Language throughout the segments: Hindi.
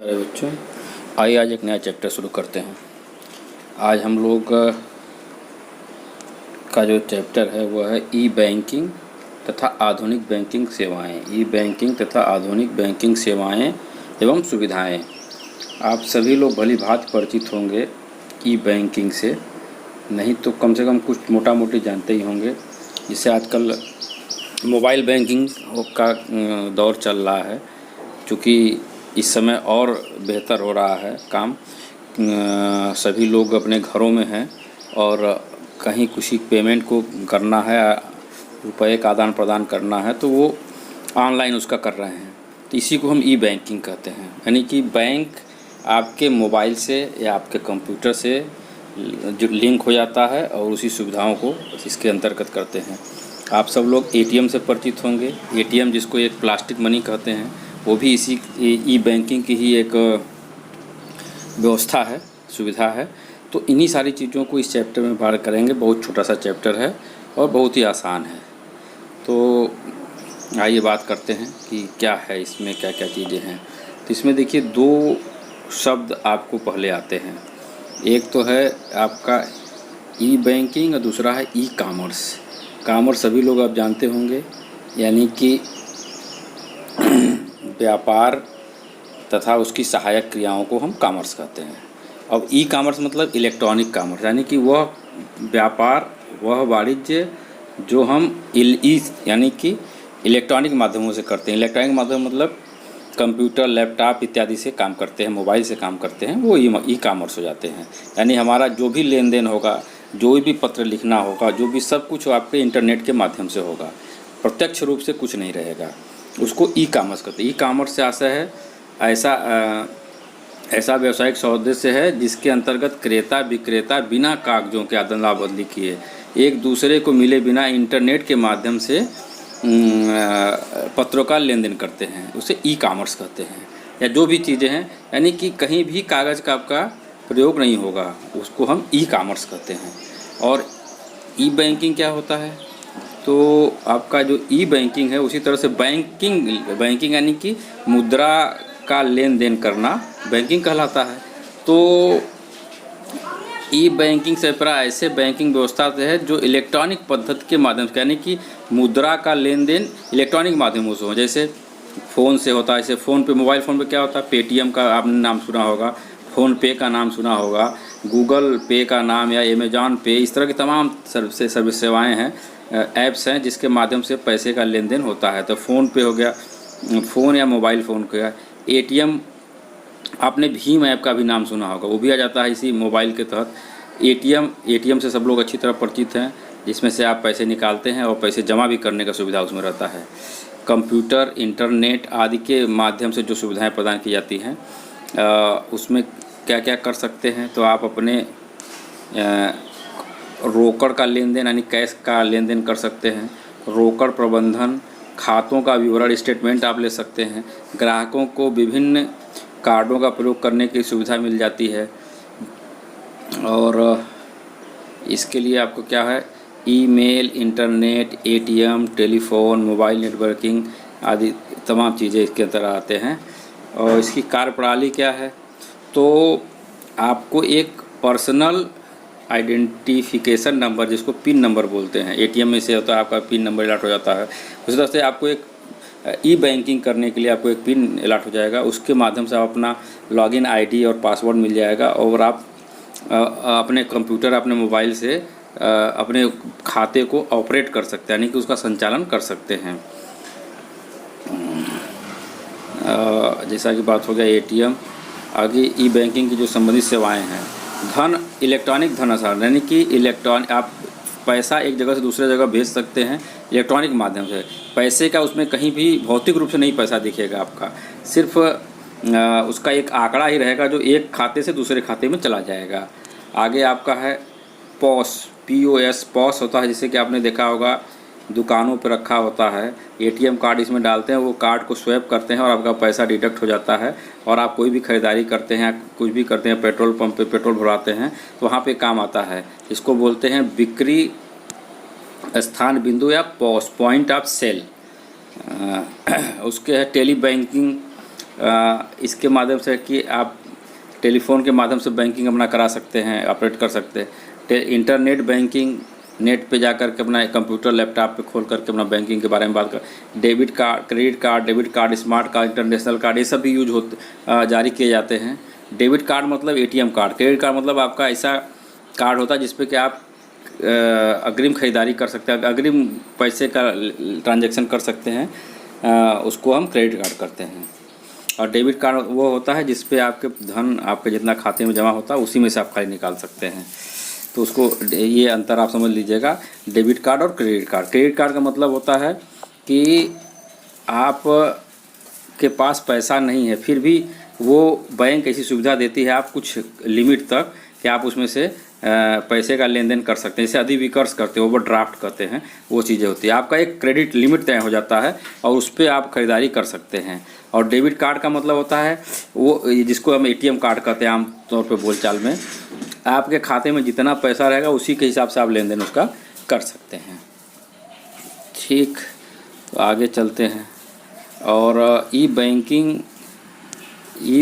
अरे बच्चों, आइए आज एक नया चैप्टर शुरू करते हैं। आज हम लोग का जो चैप्टर है वह है ई बैंकिंग तथा आधुनिक बैंकिंग सेवाएं। ई बैंकिंग तथा आधुनिक बैंकिंग सेवाएं एवं सुविधाएं। आप सभी लोग भली भांति परिचित होंगे ई बैंकिंग से, नहीं तो कम से कम कुछ मोटा मोटी जानते ही होंगे। जिससे आजकल मोबाइल बैंकिंग का दौर चल रहा है, चूँकि इस समय और बेहतर हो रहा है काम। सभी लोग अपने घरों में हैं और कहीं किसी पेमेंट को करना है, रुपए का आदान प्रदान करना है, तो वो ऑनलाइन उसका कर रहे हैं। तो इसी को हम ई बैंकिंग कहते हैं। यानी कि बैंक आपके मोबाइल से या आपके कंप्यूटर से जो लिंक हो जाता है और उसी सुविधाओं को इसके अंतर्गत करते हैं। आप सब लोग एटीएम से परिचित होंगे। एटीएम जिसको एक प्लास्टिक मनी कहते हैं, वो भी इसी ई बैंकिंग की ही एक व्यवस्था है, सुविधा है। तो इन्हीं सारी चीज़ों को इस चैप्टर में बात करेंगे। बहुत छोटा सा चैप्टर है और बहुत ही आसान है। तो आइए बात करते हैं कि क्या है इसमें, क्या क्या चीज़ें हैं। तो इसमें देखिए, दो शब्द आपको पहले आते हैं। एक तो है आपका ई बैंकिंग और दूसरा है ई कॉमर्स। कॉमर्स सभी लोग आप जानते होंगे, यानी कि व्यापार तथा उसकी सहायक क्रियाओं को हम कॉमर्स कहते हैं। अब ई कॉमर्स मतलब इलेक्ट्रॉनिक कॉमर्स, यानी कि वह व्यापार, वह वाणिज्य जो हम यानी कि इलेक्ट्रॉनिक माध्यमों से करते हैं। इलेक्ट्रॉनिक माध्यम मतलब कंप्यूटर, लैपटॉप इत्यादि से काम करते हैं, मोबाइल से काम करते हैं, वो ई कॉमर्स हो जाते हैं। यानी हमारा जो भी लेन देन होगा, जो भी पत्र लिखना होगा, जो भी सब कुछ आपके इंटरनेट के माध्यम से होगा, प्रत्यक्ष रूप से कुछ नहीं रहेगा, उसको ई कॉमर्स कहते हैं। ई कॉमर्स से आशय है ऐसा व्यवसायिक सौदेश्य है जिसके अंतर्गत क्रेता विक्रेता बिना कागजों के अदला बदली किए एक दूसरे को मिले बिना इंटरनेट के माध्यम से पत्रों का लेन देन करते हैं, उसे ई कॉमर्स कहते हैं। या जो भी चीज़ें हैं, यानी कि कहीं भी कागज़ का आपका प्रयोग नहीं होगा, उसको हम ई कॉमर्स कहते हैं। और ई बैंकिंग क्या होता है? तो आपका जो ई बैंकिंग है, उसी तरह से बैंकिंग यानी कि मुद्रा का लेन देन करना बैंकिंग कहलाता है। तो ई बैंकिंग से प्राय ऐसे बैंकिंग व्यवस्था से है जो इलेक्ट्रॉनिक पद्धति के माध्यम से, यानी कि मुद्रा का लेन देन इलेक्ट्रॉनिक माध्यमों से हो। जैसे फ़ोन से होता है, जैसे फ़ोन पे, मोबाइल फ़ोन पे क्या होता है, पेटीएम का आपने नाम सुना होगा, फ़ोन पे का नाम सुना होगा, गूगल पे का नाम या अमेजॉन पे, इस तरह की तमाम सर्विस सेवाएँ हैं, ऐप्स हैं जिसके माध्यम से पैसे का लेन देन होता है। तो फ़ोन पे हो गया, फ़ोन या मोबाइल फ़ोन हो गया। एटीएम, आपने भीम ऐप का भी नाम सुना होगा, वो भी आ जाता है इसी मोबाइल के तहत। एटीएम से सब लोग अच्छी तरह परिचित हैं, जिसमें से आप पैसे निकालते हैं और पैसे जमा भी करने का सुविधा उसमें रहता है। कंप्यूटर, इंटरनेट आदि के माध्यम से जो सुविधाएं प्रदान की जाती हैं, उसमें क्या क्या कर सकते हैं? तो आप अपने रोकड़ का लेन देन यानी कैश का लेन देन कर सकते हैं। रोकड़ प्रबंधन, खातों का विवरण, स्टेटमेंट आप ले सकते हैं। ग्राहकों को विभिन्न कार्डों का प्रयोग करने की सुविधा मिल जाती है। और इसके लिए आपको क्या है, email, internet, ATM, telephone, mobile networking आदि तमाम चीज़ें इसके अंदर आते हैं। और इसकी कार्यप्रणाली क्या है? तो आपको एक पर्सनल आइडेंटिफिकेशन नंबर, जिसको पिन नंबर बोलते हैं, एटीएम में से होता है आपका पिन नंबर अलॉट हो जाता है। उसी तरह से आपको एक ई बैंकिंग करने के लिए आपको एक पिन अलॉट हो जाएगा, उसके माध्यम से आप अपना लॉगिन आईडी और पासवर्ड मिल जाएगा और आप अपने कंप्यूटर, अपने मोबाइल से अपने खाते को ऑपरेट कर सकते हैं, यानी कि उसका संचालन कर सकते हैं। जैसा कि बात हो गया एटीएम। आगे ई बैंकिंग की जो संबंधित सेवाएं हैं, इलेक्ट्रॉनिक धन हस्तांतरण, यानी कि आप पैसा एक जगह से दूसरे जगह भेज सकते हैं इलेक्ट्रॉनिक माध्यम से। पैसे का उसमें कहीं भी भौतिक रूप से नहीं पैसा दिखेगा आपका, सिर्फ उसका एक आंकड़ा ही रहेगा जो एक खाते से दूसरे खाते में चला जाएगा। आगे आपका है POS होता है, जिससे कि आपने देखा होगा दुकानों पर रखा होता है। एटीएम कार्ड इसमें डालते हैं, वो कार्ड को स्वैप करते हैं और आपका पैसा डिडक्ट हो जाता है। और आप कोई भी खरीदारी करते हैं, कुछ भी करते हैं, पेट्रोल पंप पे पेट्रोल भरवाते हैं, तो वहाँ पे काम आता है। इसको बोलते हैं बिक्री स्थान बिंदु या पॉइंट ऑफ सेल। उसके है टेली बैंकिंग इसके माध्यम से कि आप टेलीफोन के माध्यम से बैंकिंग अपना करा सकते हैं, ऑपरेट कर सकते हैं। इंटरनेट बैंकिंग, नेट पे जा कर के अपना कंप्यूटर लैपटॉप पे खोल करके अपना बैंकिंग के बारे में बात कर। Debit card, credit card, debit card, smart card, international card, ये सब भी यूज होते जारी किए जाते हैं। डेबिट कार्ड मतलब एटीएम कार्ड, क्रेडिट कार्ड मतलब आपका ऐसा कार्ड होता है जिसपे कि आप अग्रिम खरीदारी कर सकते हैं, अग्रिम पैसे का ट्रांजैक्शन कर सकते हैं, उसको हम क्रेडिट कार्ड करते हैं। और डेबिट कार्ड वो होता है जिस पे आपके धन आपके जितना खाते में जमा होता है उसी में से आप खाली निकाल सकते हैं। तो उसको ये अंतर आप समझ लीजिएगा, डेबिट कार्ड और क्रेडिट कार्ड। क्रेडिट कार्ड का मतलब होता है कि आप के पास पैसा नहीं है, फिर भी वो बैंक ऐसी सुविधा देती है आप कुछ लिमिट तक कि आप उसमें से पैसे का लेन देन कर सकते हैं। जैसे अधिविकर्ष करते हैं, ओवरड्राफ्ट करते हैं, वो चीज़ें होती है। आपका एक क्रेडिट लिमिट तय हो जाता है और उस पर आप खरीदारी कर सकते हैं। और डेबिट कार्ड का मतलब होता है वो जिसको हम एटीएम कार्ड कहते हैं आम तौर पे बोलचाल में, आपके खाते में जितना पैसा रहेगा उसी के हिसाब से आप लेन देन उसका कर सकते हैं। ठीक, तो आगे चलते हैं। और ई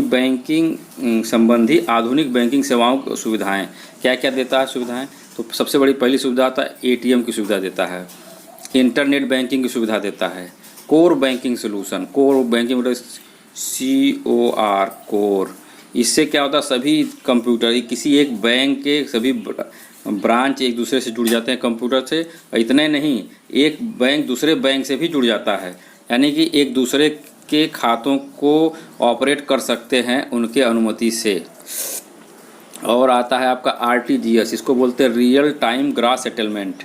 बैंकिंग संबंधी आधुनिक बैंकिंग सेवाओं की सुविधाएं क्या क्या देता है सुविधाएं? तो सबसे बड़ी पहली सुविधा आता है एटीएम की सुविधा देता है, इंटरनेट बैंकिंग की सुविधा देता है, core banking solution, core banking मतलब COR कोर। इससे क्या होता है, सभी कंप्यूटर किसी एक बैंक के सभी ब्रांच एक दूसरे से जुड़ जाते हैं कंप्यूटर से। इतने नहीं, एक बैंक दूसरे बैंक से भी जुड़ जाता है, यानी कि एक दूसरे के खातों को ऑपरेट कर सकते हैं उनके अनुमति से। और आता है आपका RTGS, इसको बोलते हैं real time gross settlement.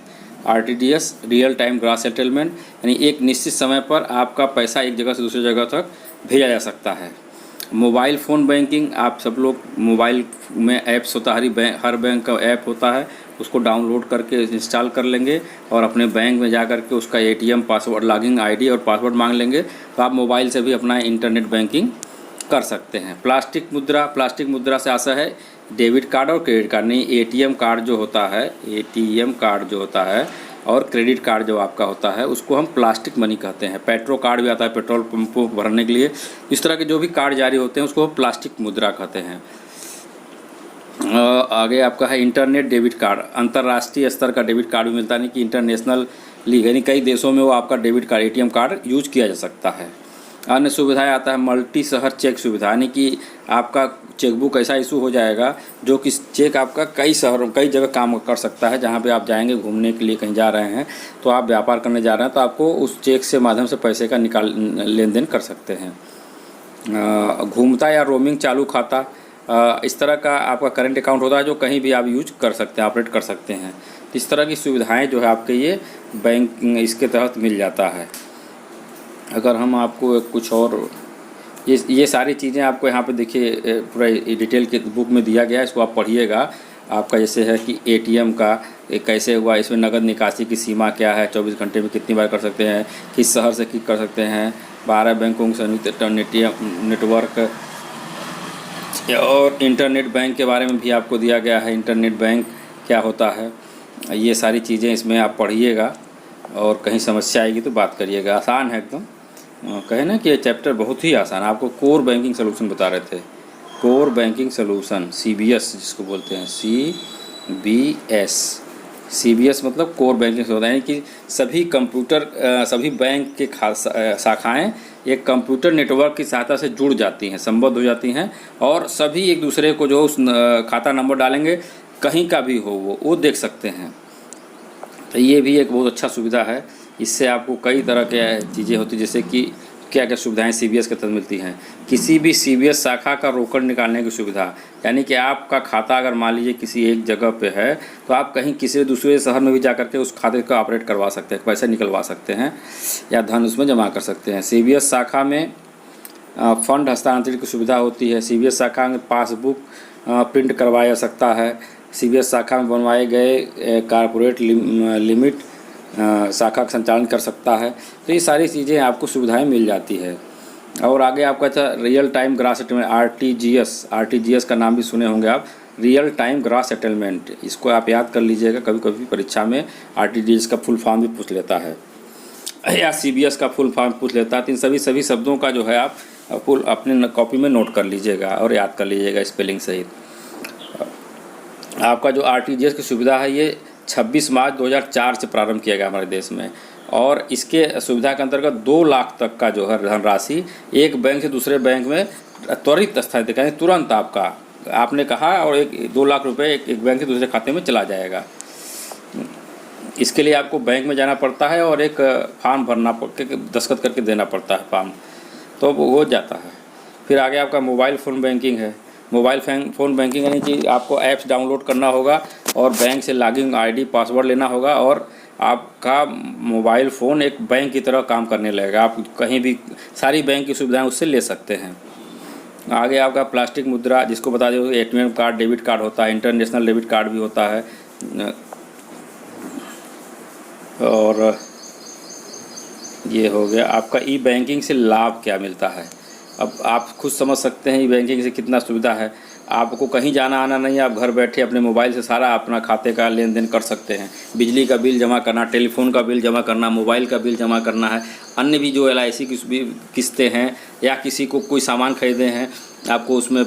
RTGS real time gross settlement, यानी एक निश्चित समय पर आपका पैसा एक जगह से दूसरी जगह तक भेजा जा सकता है। मोबाइल फ़ोन बैंकिंग, आप सब लोग मोबाइल में ऐप्स होता है, हर बैंक का ऐप होता है, उसको डाउनलोड करके इंस्टॉल कर लेंगे और अपने बैंक में जा कर के उसका ATM पासवर्ड, लॉगिन ID और पासवर्ड मांग लेंगे, तो आप मोबाइल से भी अपना इंटरनेट बैंकिंग कर सकते हैं। प्लास्टिक मुद्रा से आशा है डेबिट कार्ड और क्रेडिट कार्ड नहीं, ATM कार्ड जो होता है और क्रेडिट कार्ड जो आपका होता है उसको हम प्लास्टिक मनी कहते हैं। पेट्रो कार्ड भी आता है पेट्रोल पंपों भरने के लिए। इस तरह के जो भी कार्ड जारी होते हैं उसको प्लास्टिक मुद्रा कहते हैं। आगे आपका है इंटरनेट डेबिट कार्ड, अंतर्राष्ट्रीय स्तर का डेबिट कार्ड भी मिलता है, नहीं कि इंटरनेशनल लीग, यानी कई देशों में वो आपका debit card ATM card use किया जा सकता है। अन्य सुविधाएं आता है मल्टी शहर चेक सुविधा, यानी कि आपका चेकबुक ऐसा इशू हो जाएगा जो कि चेक आपका कई शहरों कई जगह काम कर सकता है। जहाँ पे आप जाएंगे घूमने के लिए, कहीं जा रहे हैं, तो आप व्यापार करने जा रहे हैं, तो आपको उस चेक से माध्यम से पैसे का लेन देन कर सकते हैं। घूमता या रोमिंग चालू खाता, इस तरह का आपका करंट अकाउंट होता है जो कहीं भी आप यूज कर सकते हैं, ऑपरेट कर सकते हैं। इस तरह की सुविधाएं जो है आपके ये बैंक इसके तहत मिल जाता है। अगर हम आपको कुछ और ये सारी चीज़ें आपको यहाँ पे देखिए पूरा डिटेल के बुक में दिया गया है, इसको आप पढ़िएगा। आपका जैसे है कि ATM का कैसे हुआ, इसमें नगद निकासी की सीमा क्या है, 24 घंटे में कितनी बार कर सकते हैं, किस शहर से कर सकते हैं, 12 बैंकों के संयुक्त नेटवर्क, और इंटरनेट बैंक के बारे में भी आपको दिया गया है, इंटरनेट बैंक क्या होता है। ये सारी चीज़ें इसमें आप पढ़िएगा और कहीं समस्या आएगी तो बात करिएगा। आसान है एकदम, कहे ना कि ये चैप्टर बहुत ही आसान। आपको कोर बैंकिंग सोल्यूशन बता रहे थे, कोर बैंकिंग सोल्यूशन CBS जिसको बोलते हैं, CBS मतलब कोर बैंकिंग सोल्यूशन, यानी कि सभी सभी बैंक के शाखाएं एक कंप्यूटर नेटवर्क की सहायता से जुड़ जाती हैं, संबद्ध हो जाती हैं, और सभी एक दूसरे को जो उस खाता नंबर डालेंगे कहीं का भी हो वो देख सकते हैं। तो ये भी एक बहुत अच्छा सुविधा है। इससे आपको कई तरह के चीज़ें होती, जैसे कि क्या क्या सुविधाएं CBS के तहत मिलती हैं। किसी भी CBS शाखा का रोकड़ निकालने की सुविधा, यानी कि आपका खाता अगर मान लीजिए किसी एक जगह पे है तो आप कहीं किसी दूसरे शहर में भी जा करके उस खाते का ऑपरेट करवा सकते हैं, पैसे निकलवा सकते हैं या धन उसमें जमा कर सकते हैं। CBS शाखा में फंड हस्तांतरण की सुविधा होती है। CBS शाखा में पासबुक प्रिंट करवाया जा सकता है। CBS शाखा में बनवाए गए कॉर्पोरेट लिमिट शाखा का संचालन कर सकता है। तो ये सारी चीज़ें आपको सुविधाएं मिल जाती है। और आगे आपका था real time gross settlement, RTGS का नाम भी सुने होंगे आप, रियल टाइम ग्रॉस सेटलमेंट। इसको आप याद कर लीजिएगा, कभी कभी परीक्षा में RTGS का फुल फॉर्म भी पूछ लेता है या CBS का फुल फॉर्म पूछ लेता है। तो इन सभी शब्दों का जो है आप फुल अपने कॉपी में नोट कर लीजिएगा और याद कर लीजिएगा स्पेलिंग सहित। आपका जो आरटीजीएस की सुविधा है ये 26 मार्च 2004 से प्रारंभ किया गया हमारे देश में, और इसके सुविधा के अंतर्गत 2 लाख तक का जो है धनराशि एक बैंक से दूसरे बैंक में त्वरित स्थानांतरित यानी तुरंत आपने कहा और 2 लाख रुपए एक बैंक से दूसरे खाते में चला जाएगा। इसके लिए आपको बैंक में जाना पड़ता है और एक फॉर्म भरना दस्तखत करके देना पड़ता है फॉर्म, तो वो हो जाता है। फिर आगे आपका मोबाइल फ़ोन बैंकिंग है। मोबाइल फ़ोन बैंकिंग यानी कि आपको ऐप्स डाउनलोड करना होगा और बैंक से लॉगिन आईडी पासवर्ड लेना होगा और आपका मोबाइल फ़ोन एक बैंक की तरह काम करने लगेगा। आप कहीं भी सारी बैंक की सुविधाएं उससे ले सकते हैं। आगे आपका प्लास्टिक मुद्रा, जिसको बता दें एटीएम कार्ड, डेबिट कार्ड होता है, इंटरनेशनल डेबिट कार्ड भी होता है। और ये हो गया आपका ई बैंकिंग से लाभ क्या मिलता है। अब आप खुद समझ सकते हैं ई बैंकिंग से कितना सुविधा है। आपको कहीं जाना आना नहीं, आप घर बैठे अपने मोबाइल से सारा अपना खाते का लेन देन कर सकते हैं। बिजली का बिल जमा करना, टेलीफोन का बिल जमा करना, मोबाइल का बिल जमा करना है, अन्य भी जो LIC की भी किस्तें हैं या किसी को कोई सामान खरीदे हैं आपको उसमें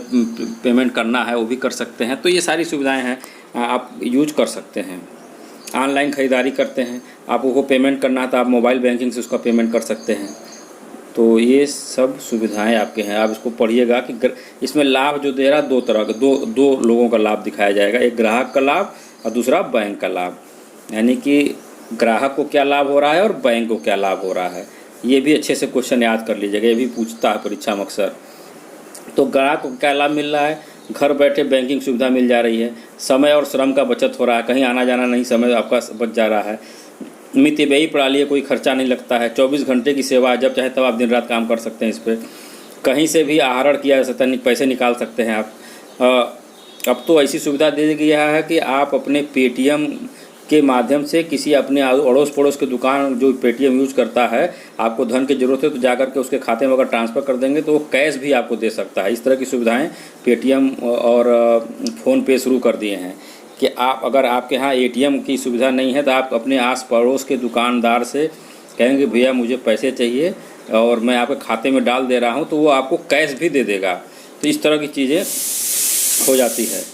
पेमेंट करना है वो भी कर सकते हैं। तो ये सारी सुविधाएँ हैं, आप यूज कर सकते हैं। ऑनलाइन ख़रीदारी करते हैं, आपको पेमेंट करना है तो आप मोबाइल बैंकिंग से उसका पेमेंट कर सकते हैं। तो ये सब सुविधाएं आपके हैं। आप इसको पढ़िएगा कि इसमें लाभ जो दे रहा है 2 तरह का, दो लोगों का लाभ दिखाया जाएगा, एक ग्राहक का लाभ और दूसरा बैंक का लाभ। यानी कि ग्राहक को क्या लाभ हो रहा है और बैंक को क्या लाभ हो रहा है, ये भी अच्छे से क्वेश्चन याद कर लीजिएगा, ये भी पूछता है परीक्षा में अक्सर। तो ग्राहक को क्या लाभ मिल रहा है, घर बैठे बैंकिंग सुविधा मिल जा रही है, समय और श्रम का बचत हो रहा है, कहीं आना जाना नहीं, समय आपका बच जा रहा है। मितव्ययी प्रणाली है, कोई खर्चा नहीं लगता है, 24 घंटे की सेवा है, जब चाहे तब आप दिन रात काम कर सकते हैं इस पर। कहीं से भी आहरण किया जा सकता है, पैसे निकाल सकते हैं आप। अब तो ऐसी सुविधा दे दिया है कि आप अपने पेटीएम के माध्यम से किसी अपने अड़ोस पड़ोस के दुकान जो पेटीएम यूज करता है, आपको धन की ज़रूरत है तो जाकर के उसके खाते में अगर ट्रांसफ़र कर देंगे तो वो कैश भी आपको दे सकता है। इस तरह की सुविधाएं पेटीएम और फ़ोनपे शुरू कर दिए हैं कि आप अगर आपके यहाँ ATM की सुविधा नहीं है तो आप अपने आस पड़ोस के दुकानदार से कहेंगे भैया मुझे पैसे चाहिए और मैं आपके खाते में डाल दे रहा हूँ, तो वो आपको कैश भी दे देगा। तो इस तरह की चीज़ें हो जाती है।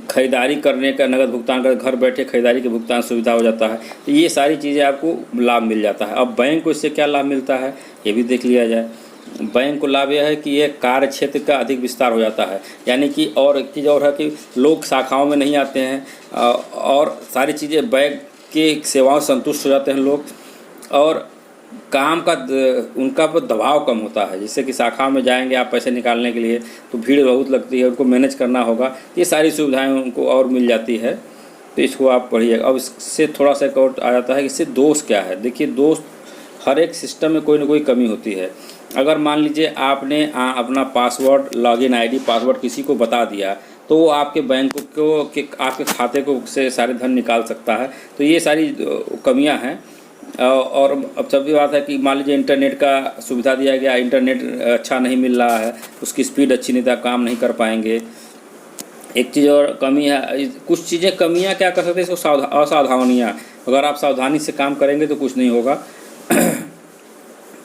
खरीदारी करने का नगद भुगतान कर घर बैठे खरीदारी के भुगतान सुविधा हो जाता है। तो ये सारी चीज़ें आपको लाभ मिल जाता है। अब बैंक को इससे क्या लाभ मिलता है ये भी देख लिया जाए। बैंक को लाभ यह है कि ये कार्य क्षेत्र का अधिक विस्तार हो जाता है, यानी कि और एक चीज़ और है कि लोग शाखाओं में नहीं आते हैं और सारी चीज़ें बैंक के सेवाओं से संतुष्ट हो जाते हैं लोग, और काम का उनका पर दबाव कम होता है। जैसे कि शाखा में जाएंगे आप पैसे निकालने के लिए तो भीड़ बहुत लगती है, उनको मैनेज करना होगा, ये सारी सुविधाएं उनको और मिल जाती है। तो इसको आप पढ़िए। अब इससे थोड़ा सा एक और आ जाता है कि इससे दोष क्या है। देखिए दोष, हर एक सिस्टम में कोई ना कोई कमी होती है। अगर मान लीजिए आपने अपना पासवर्ड, लॉगिन ID, पासवर्ड किसी को बता दिया तो वो आपके बैंक को आपके खाते को से सारे धन निकाल सकता है। तो ये सारी कमियां हैं। और अब सभी बात है कि मान लीजिए इंटरनेट का सुविधा दिया गया, इंटरनेट अच्छा नहीं मिल रहा है, उसकी स्पीड अच्छी नहीं, तो काम नहीं कर पाएंगे। एक चीज़ और कमी है, कुछ चीज़ें कमियां क्या कर सकते हैं, इसको असावधानियाँ, अगर आप सावधानी से काम करेंगे तो कुछ नहीं होगा।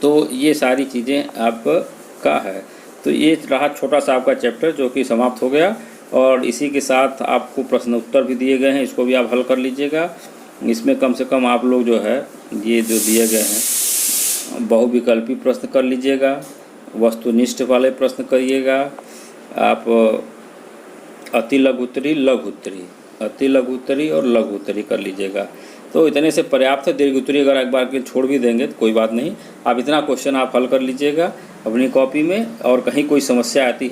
तो ये सारी चीज़ें आपका है। तो ये रहा छोटा सा आपका चैप्टर जो कि समाप्त हो गया, और इसी के साथ आपको प्रश्न उत्तर भी दिए गए हैं, इसको भी आप हल कर लीजिएगा। इसमें कम से कम आप लोग जो है ये जो दिए गए हैं बहुविकल्पी प्रश्न कर लीजिएगा, वस्तुनिष्ठ वाले प्रश्न करिएगा, आप अति लघुत्तरी, लघुत्तरी, अति लघुत्तरी और लघुत्तरी कर लीजिएगा। तो इतने से पर्याप्त है। दीर्घ उत्तरी अगर एक बार के छोड़ भी देंगे तो कोई बात नहीं, आप इतना क्वेश्चन आप हल कर लीजिएगा अपनी कॉपी में, और कहीं कोई समस्या आती है